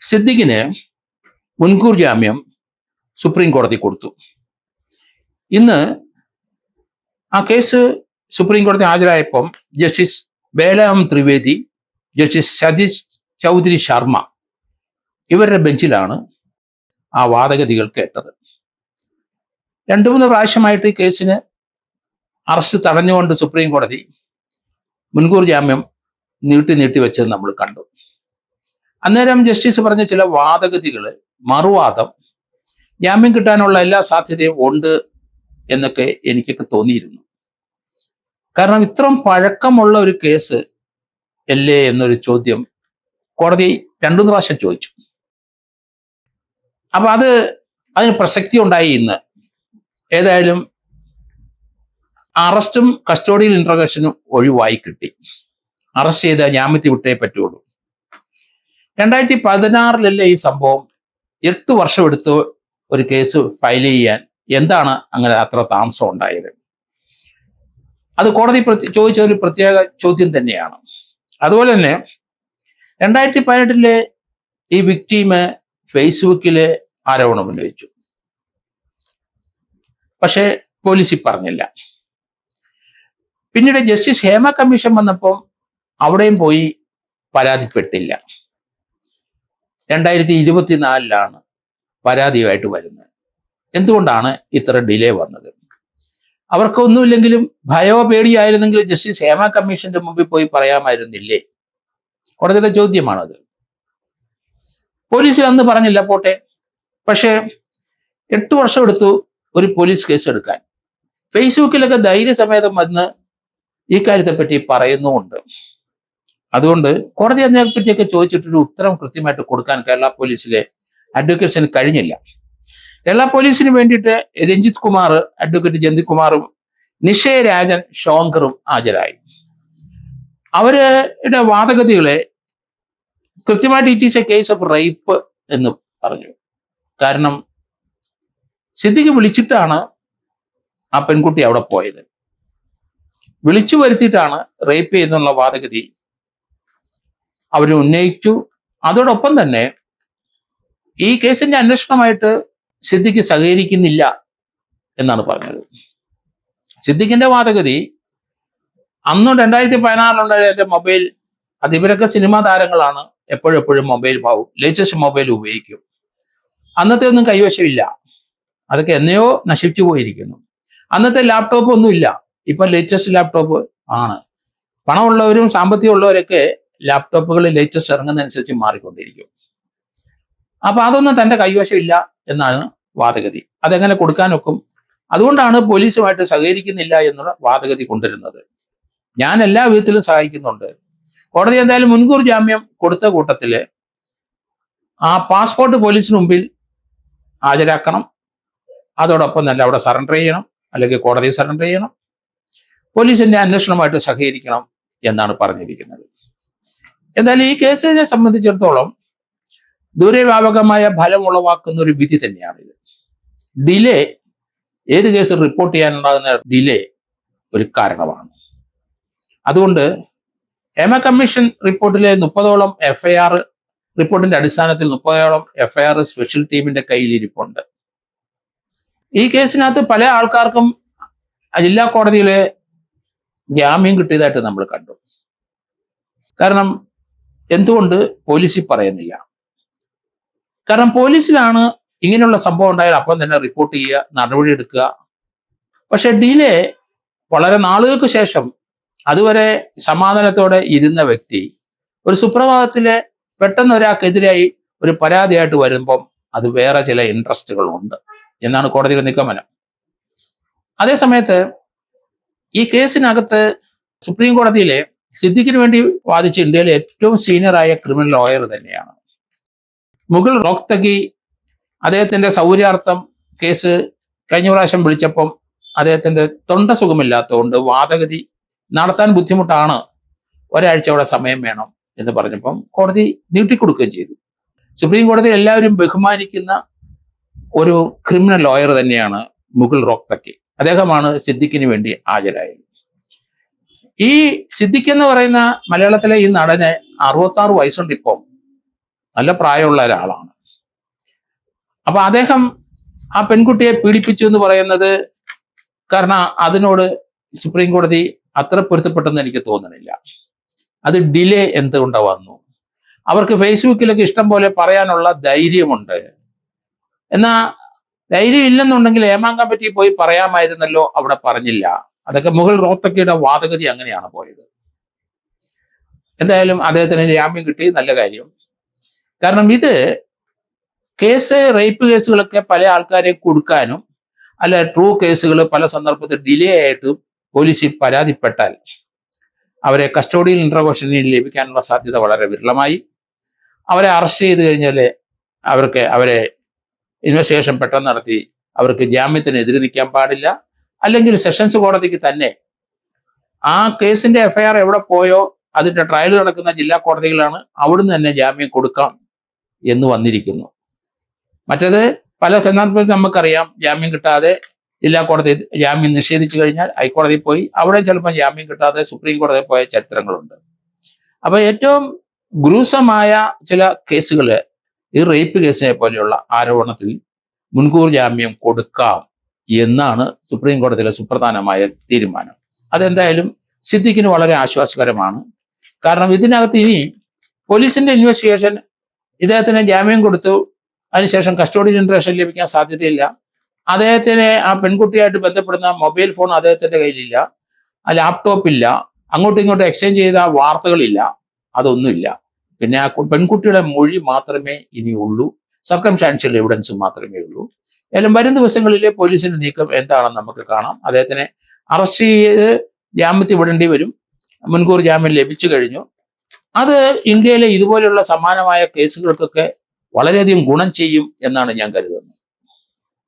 സിദ്ദിഖിന് മുൻകൂർ ജാമ്യം സുപ്രീം കോടതി കൊടുത്തു. ഇന്ന് ആ കേസ് സുപ്രീം കോടതി ഹാജരായപ്പം ജസ്റ്റിസ് ബേലാം ത്രിവേദി, ജസ്റ്റിസ് സതീഷ് ചൗധരി ശർമ്മ ഇവരുടെ ബെഞ്ചിലാണ് ആ വാദഗതികൾ കേട്ടത്. 2-3 പ്രാവശ്യമായിട്ട് ഈ കേസിന് അറസ്റ്റ് തടഞ്ഞുകൊണ്ട് സുപ്രീം കോടതി മുൻകൂർ ജാമ്യം നീട്ടി വെച്ചത് നമ്മൾ കണ്ടു. അന്നേരം ജസ്റ്റിസ് പറഞ്ഞ ചില വാദഗതികൾ, മറുവാദം, ജാമ്യം കിട്ടാനുള്ള എല്ലാ സാധ്യതയും ഉണ്ട് എന്നൊക്കെ എനിക്കൊക്കെ തോന്നിയിരുന്നു. കാരണം ഇത്രയും പഴക്കമുള്ള ഒരു കേസ് അല്ലേ എന്നൊരു ചോദ്യം കോടതി 2 പ്രാവശ്യം ചോദിച്ചു. അപ്പൊ അതിന് പ്രസക്തി ഉണ്ടായി. ഇന്ന് ഏതായാലും അറസ്റ്റും കസ്റ്റോഡിയൽ ഇന്റർഗേഷനും ഒഴിവായി കിട്ടി. അറസ്റ്റ് ചെയ്ത ജാമ്യത്തിൽ വിട്ടേ പറ്റുള്ളൂ. 2016 ഈ സംഭവം. 8 വർഷം എടുത്ത് ഒരു കേസ് ഫയൽ ചെയ്യാൻ. എന്താണ് അങ്ങനെ അത്ര താമസം ഉണ്ടായത്? അത് കോടതി ചോദിച്ച ഒരു പ്രത്യേക ചോദ്യം തന്നെയാണ്. അതുപോലെ തന്നെ 2018 ഈ വിക്ടീമ് ഫേസ്ബുക്കില് ആരോപണം ഉന്നയിച്ചു. പക്ഷേ പോലീസ് പറഞ്ഞില്ല. പിന്നീട് ജസ്റ്റിസ് ഹേമ കമ്മീഷൻ വന്നപ്പോൾ അവിടെയും പോയി പരാതിപ്പെട്ടില്ല. 2024 പരാതിയുമായിട്ട് വരുന്നത്. എന്തുകൊണ്ടാണ് ഇത്ര ഡിലേ വന്നത്? അവർക്കൊന്നുമില്ലെങ്കിലും ഭയോ പേടിയായിരുന്നെങ്കിൽ ജസ്റ്റിസ് ഹേമ കമ്മീഷന്റെ മുമ്പിൽ പോയി പറയാമായിരുന്നില്ലേ? കോടതിയുടെ ചോദ്യമാണത്. പോലീസിൽ അന്ന് പറഞ്ഞില്ല, പോട്ടെ. പക്ഷേ 8 വർഷം എടുത്തു ഒരു പോലീസ് കേസ് എടുക്കാൻ. ഫേസ്ബുക്കിലൊക്കെ ധൈര്യസമേതം വന്ന് ഈ കാര്യത്തെപ്പറ്റി പറയുന്നുമുണ്ട്. അതുകൊണ്ട് കോടതി അതിനെപ്പറ്റിയൊക്കെ ചോദിച്ചിട്ടൊരു ഉത്തരം കൃത്യമായിട്ട് കൊടുക്കാൻ കേരള പോലീസിലെ അഡ്വക്കേറ്റ്സിന് കഴിഞ്ഞില്ല. കേരള പോലീസിന് വേണ്ടിയിട്ട് രഞ്ജിത് കുമാർ, അഡ്വക്കേറ്റ് ജന്തിക് കുമാറും നിഷയ രാജൻ ഷോങ്കറും ഹാജരായി. അവരുടെ വാദഗതികളെ കൃത്യമായിട്ട് it is A case of rape എന്ന് പറഞ്ഞു. കാരണം സിദ്ദിഖ് വിളിച്ചിട്ടാണ് ആ പെൺകുട്ടി അവിടെ പോയത്. വിളിച്ചു വരുത്തിയിട്ടാണ് റേപ്പ് ചെയ്യുന്നുള്ള വാദഗതി അവർ ഉന്നയിച്ചു. അതോടൊപ്പം തന്നെ ഈ കേസിന്റെ അന്വേഷണമായിട്ട് സിദ്ദിഖ് സഹകരിക്കുന്നില്ല എന്നാണ് പറഞ്ഞത്. സിദ്ദിഖിന്റെ വാദഗതി അന്ന് 2016 എൻ്റെ മൊബൈൽ, അത് ഇവരൊക്കെ സിനിമാ താരങ്ങളാണ്, എപ്പോഴെപ്പോഴും മൊബൈൽ ലേറ്റസ്റ്റ് മൊബൈൽ ഉപയോഗിക്കും. അന്നത്തെ ഒന്നും കൈവശമില്ല, അതൊക്കെ എന്നയോ നശിച്ചു പോയിരിക്കുന്നു. അന്നത്തെ ലാപ്ടോപ്പ് ഒന്നും ഇല്ല, ഇപ്പൊ ലേറ്റസ്റ്റ് ലാപ്ടോപ്പ് ആണ്. പണമുള്ളവരും സാമ്പത്തികമുള്ളവരൊക്കെ ലാപ്ടോപ്പുകൾ ലേറ്റസ്റ്റ് ഇറങ്ങുന്നതനുസരിച്ച് മാറിക്കൊണ്ടിരിക്കും. അപ്പൊ അതൊന്നും തന്റെ കൈവശമില്ല എന്നാണ് വാദഗതി. അതെങ്ങനെ കൊടുക്കാനൊക്കും? അതുകൊണ്ടാണ് പോലീസുമായിട്ട് സഹകരിക്കുന്നില്ല എന്നുള്ള വാദഗതി കൊണ്ടുവരുന്നത്. ഞാൻ എല്ലാ വിധത്തിലും സഹായിക്കുന്നുണ്ട്. കോടതി എന്തായാലും മുൻകൂർ ജാമ്യം കൊടുത്ത കൂട്ടത്തില് ആ പാസ്പോർട്ട് പോലീസിന് മുമ്പിൽ ഹാജരാക്കണം. അതോടൊപ്പം തന്നെ അവിടെ സറണ്ടർ ചെയ്യണം, അല്ലെങ്കിൽ കോടതി സറണ്ടർ ചെയ്യണം. പോലീസിന്റെ അന്വേഷണമായിട്ട് സഹകരിക്കണം എന്നാണ് പറഞ്ഞിരിക്കുന്നത്. എന്തായാലും ഈ കേസിനെ സംബന്ധിച്ചിടത്തോളം ദൂരവ്യാപകമായ ഫലം ഉളവാക്കുന്ന ഒരു വിധി തന്നെയാണിത്. ഡിലേ, ഏത് കേസ് റിപ്പോർട്ട് ചെയ്യാനുണ്ടാകുന്ന ഡിലേ ഒരു കാരണമാണ്. അതുകൊണ്ട് ഹേമ കമ്മീഷൻ റിപ്പോർട്ടിലെ 30ഓളം FIR റിപ്പോർട്ടിന്റെ അടിസ്ഥാനത്തിൽ 30ഓളം FIR സ്പെഷ്യൽ ടീമിന്റെ കയ്യിലിരിപ്പുണ്ട്. ഈ കേസിനകത്ത് പല ആൾക്കാർക്കും ജില്ലാ കോടതിയിലെ ജാമ്യം കിട്ടിയതായിട്ട് നമ്മൾ കണ്ടു. കാരണം എന്തുകൊണ്ട് പോലീസിൽ പറയുന്നില്ല? കാരണം പോലീസിലാണ് ഇങ്ങനെയുള്ള സംഭവം ഉണ്ടായാൽ അപ്പം തന്നെ റിപ്പോർട്ട് ചെയ്യുക, നടപടി എടുക്കുക. പക്ഷെ ഡിലേ വളരെ നാളുകൾക്ക് ശേഷം, അതുവരെ സമാധാനത്തോടെ ഇരുന്ന വ്യക്തി ഒരു സുപ്രഭാതത്തിലെ പെട്ടെന്ന് ഒരാൾക്കെതിരായി ഒരു പരാതിയായിട്ട് വരുമ്പം അത് വേറെ ചില ഇൻട്രസ്റ്റുകൾ ഉണ്ട് എന്നാണ് കോടതിയുടെ നിഗമനം. അതേസമയത്ത് ഈ കേസിനകത്ത് സുപ്രീം കോടതിയിലെ സിദ്ദിഖിന് വേണ്ടി വാദിച്ച ഇന്ത്യയിലെ ഏറ്റവും സീനിയറായ ക്രിമിനൽ ലോയർ തന്നെയാണ് മുകുൾ റോഹ്തഗി. അദ്ദേഹത്തിന്റെ സൗകര്യാർത്ഥം കേസ് കഴിഞ്ഞ പ്രാവശ്യം വിളിച്ചപ്പം അദ്ദേഹത്തിന്റെ തൊണ്ട സുഖമില്ലാത്തതുകൊണ്ട് വാദഗതി നടത്താൻ ബുദ്ധിമുട്ടാണ്, ഒരാഴ്ച അവിടെ സമയം വേണം എന്ന് പറഞ്ഞപ്പം കോടതി നീട്ടിക്കൊടുക്കുകയും ചെയ്തു. സുപ്രീം കോടതി എല്ലാവരും ബഹുമാനിക്കുന്ന ഒരു ക്രിമിനൽ ലോയർ തന്നെയാണ് മുകുൾ റോഹ്തഗി. അദ്ദേഹമാണ് സിദ്ദിഖിന് വേണ്ടി ഹാജരായത്. ഈ സിദ്ദിഖ് എന്ന് പറയുന്ന മലയാളത്തിലെ ഈ നടന് 66 വയസ്സുണ്ട് ഇപ്പം. നല്ല പ്രായമുള്ള ഒരാളാണ്. അപ്പൊ അദ്ദേഹം ആ പെൺകുട്ടിയെ പീഡിപ്പിച്ചു എന്ന് പറയുന്നത് കാരണം അതിനോട് സുപ്രീം കോടതി അത്ര പൊരുത്തപ്പെട്ടെന്ന് എനിക്ക് തോന്നുന്നില്ല. അത് ഡിലേ എന്തുകൊണ്ട് വന്നു? അവർക്ക് ഫേസ്ബുക്കിലൊക്കെ ഇഷ്ടം പോലെ പറയാനുള്ള ധൈര്യമുണ്ട്. എന്നാ ധൈര്യം ഇല്ലെന്നുണ്ടെങ്കിൽ ഏമാങ്കാൻ പറ്റി പോയി പറയാമായിരുന്നല്ലോ, അവിടെ പറഞ്ഞില്ല. അതൊക്കെ മുഗൾ റോത്തക്കിയുടെ വാദഗതി അങ്ങനെയാണ് പോയത്. എന്തായാലും അദ്ദേഹത്തിന് ജാമ്യം കിട്ടി, നല്ല കാര്യം. കാരണം ഇത് റേപ്പ് കേസുകളൊക്കെ പല ആൾക്കാരെ കൊടുക്കാനും അല്ല ട്രൂ കേസുകൾ പല സന്ദർഭത്തിൽ ഡിലേ ആയിട്ട് പോലീസിൽ പരാതിപ്പെട്ടാൽ അവരെ കസ്റ്റഡിയിൽ ഇന്റർവെൻഷനിൽ ലഭിക്കാനുള്ള സാധ്യത വളരെ വിരളമായി. അവരെ അറസ്റ്റ് ചെയ്ത് കഴിഞ്ഞാൽ അവരെ ഇൻവെസ്റ്റിഗേഷൻ പെട്ടെന്ന് നടത്തി അവർക്ക് ജാമ്യത്തിന് എതിര് നിൽക്കാൻ പാടില്ല. അല്ലെങ്കിൽ സെഷൻസ് കോടതിക്ക് തന്നെ ആ കേസിന്റെ എഫ്ഐആർ എവിടെ പോയോ അതിന്റെ ട്രയൽ നടക്കുന്ന ജില്ലാ കോടതികളാണ്, അവിടുന്ന് തന്നെ ജാമ്യം കൊടുക്കാം എന്ന് വന്നിരിക്കുന്നു. മറ്റേത് പല സന്ദർഭത്തിൽ നമുക്കറിയാം, ജാമ്യം കിട്ടാതെ ജില്ലാ കോടതി ജാമ്യം നിഷേധിച്ചു കഴിഞ്ഞാൽ ഹൈക്കോടതിയിൽ പോയി അവിടെ ചിലപ്പോൾ ജാമ്യം കിട്ടാതെ സുപ്രീം കോടതിയിൽ പോയ ചരിത്രങ്ങളുണ്ട്. അപ്പൊ ഏറ്റവും ഗ്രൂസമായ ചില കേസുകൾ ഈ റേപ്പ് കേസിനെ പോലെയുള്ള ആരോപണത്തിൽ മുൻകൂർ ജാമ്യം കൊടുക്കാം എന്നാണ് സുപ്രീം കോടതിയിലെ സുപ്രധാനമായ തീരുമാനം. അതെന്തായാലും സിദ്ദിഖിന് വളരെ ആശ്വാസകരമാണ്. കാരണം ഇതിനകത്ത് ഇനി പോലീസിന്റെ ഇൻവെസ്റ്റിഗേഷൻ ഇദ്ദേഹത്തിന് ജാമ്യം കൊടുത്തു, അതിനുശേഷം കസ്റ്റഡിയൽ ഇന്ററേഷൻ ലഭിക്കാൻ സാധ്യതയില്ല. അദ്ദേഹത്തിന് ആ പെൺകുട്ടിയായിട്ട് ബന്ധപ്പെടുന്ന മൊബൈൽ ഫോൺ അദ്ദേഹത്തിന്റെ കയ്യിലില്ല, ആ ലാപ്ടോപ്പ് ഇല്ല, അങ്ങോട്ടും ഇങ്ങോട്ടും എക്സ്ചേഞ്ച് ചെയ്ത വാർത്തകളില്ല, അതൊന്നുമില്ല. പിന്നെ ആ പെൺകുട്ടിയുടെ മൊഴി മാത്രമേ ഇനി ഉള്ളൂ, സർക്കംസ്റ്റാൻഷ്യൽ എവിഡൻസ് മാത്രമേ ഉള്ളൂ. ഏതായാലും വരും ദിവസങ്ങളിലെ പോലീസിന്റെ നീക്കം എന്താണെന്ന് നമുക്ക് കാണാം. അദ്ദേഹത്തിനെ അറസ്റ്റ് ചെയ്ത് ജാമ്യത്തിൽ വിടേണ്ടി വരും. മുൻകൂർ ജാമ്യം ലഭിച്ചു കഴിഞ്ഞു. അത് ഇന്ത്യയിലെ ഇതുപോലെയുള്ള സമാനമായ കേസുകൾക്കൊക്കെ വളരെയധികം ഗുണം ചെയ്യും എന്നാണ് ഞാൻ കരുതുന്നത്.